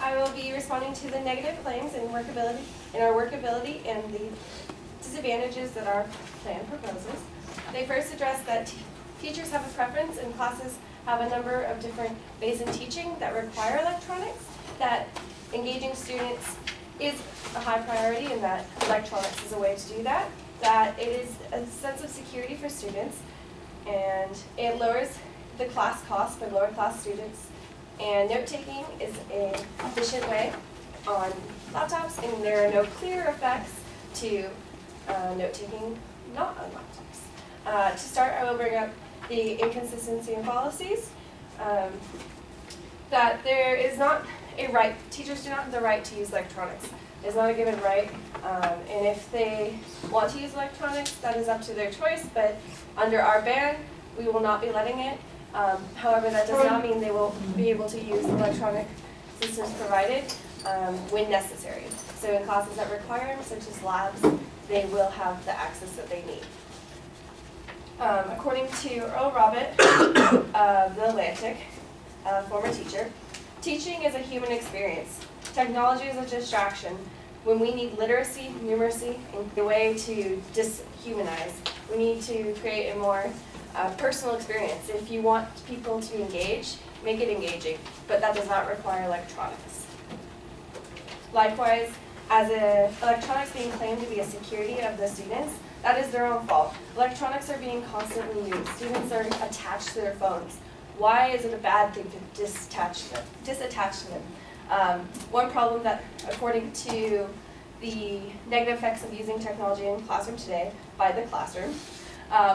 I will be responding to the negative claims in our workability and the disadvantages that our plan proposes. They first address that teachers have a preference and classes have a number of different ways in teaching that require electronics, that engaging students is a high priority and that electronics is a way to do that, that it is a sense of security for students, and it lowers the class cost for lower class students, and note-taking is an efficient way on laptops, and there are no clear effects to note-taking not on laptops. To start, I will bring up the inconsistency in policies, that there is not a right, teachers do not have the right to use electronics. It's not a given right, and if they want to use electronics, that is up to their choice, but under our ban, we will not be letting it. However, that does not mean they will be able to use electronic systems provided when necessary. So in classes that require them, such as labs, they will have the access that they need. According to Earl Robert of The Atlantic, a former teacher, teaching is a human experience. Technology is a distraction. When we need literacy, numeracy, and the way to dishumanize, we need to create a more personal experience. If you want people to engage, make it engaging, but that does not require electronics. Likewise, as electronics being claimed to be a security of the students, that is their own fault. Electronics are being constantly used. Students are attached to their phones. Why is it a bad thing to disattach them? One problem that, according to the negative effects of using technology in the classroom today by the classroom,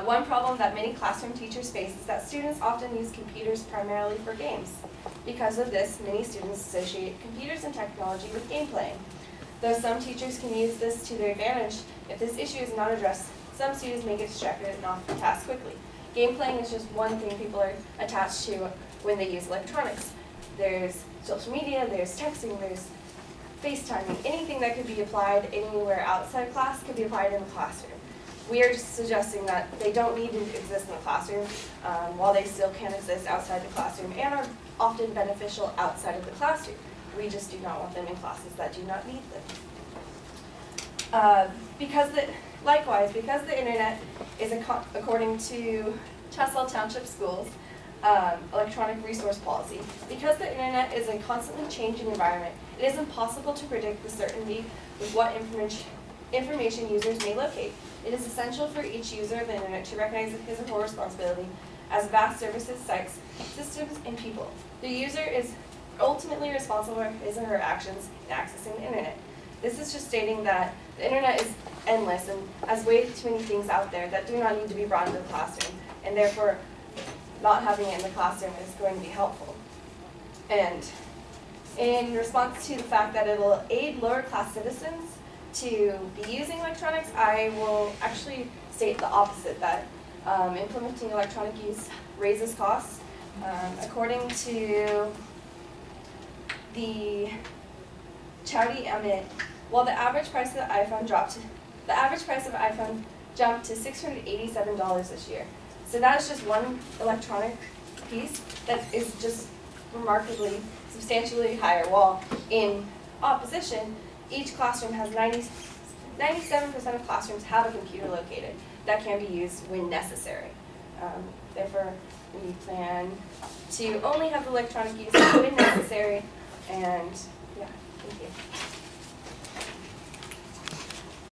one problem that many classroom teachers face is that students often use computers primarily for games. Because of this, many students associate computers and technology with game playing. Though some teachers can use this to their advantage, if this issue is not addressed, some students may get distracted and off the task quickly. Game playing is just one thing people are attached to when they use electronics. There's social media, there's texting, there's FaceTiming. Anything that could be applied anywhere outside class could be applied in the classroom. We are just suggesting that they don't need to exist in the classroom, while they still can exist outside the classroom and are often beneficial outside of the classroom. We just do not want them in classes that do not need them. Likewise, because the internet is, according to Chessell Township Schools electronic resource policy, because the internet is a constantly changing environment, it is impossible to predict with certainty with what information users may locate. It is essential for each user of the internet to recognize his or her responsibility as vast services, sites, systems, and people. The user is ultimately responsible for his or her actions in accessing the internet. This is just stating that the internet is endless and has way too many things out there that do not need to be brought into the classroom, and therefore not having it in the classroom is going to be helpful. And in response to the fact that it will aid lower class citizens to be using electronics, I will actually state the opposite, that implementing electronic use raises costs. According to the Chowdy Emmett, while the average price of the iPhone jumped to $687 this year. So that is just one electronic piece that is just remarkably, substantially higher, while in opposition, each classroom has 97% of classrooms have a computer located that can be used when necessary. Therefore, we plan to only have electronic use when necessary, and yeah, thank you.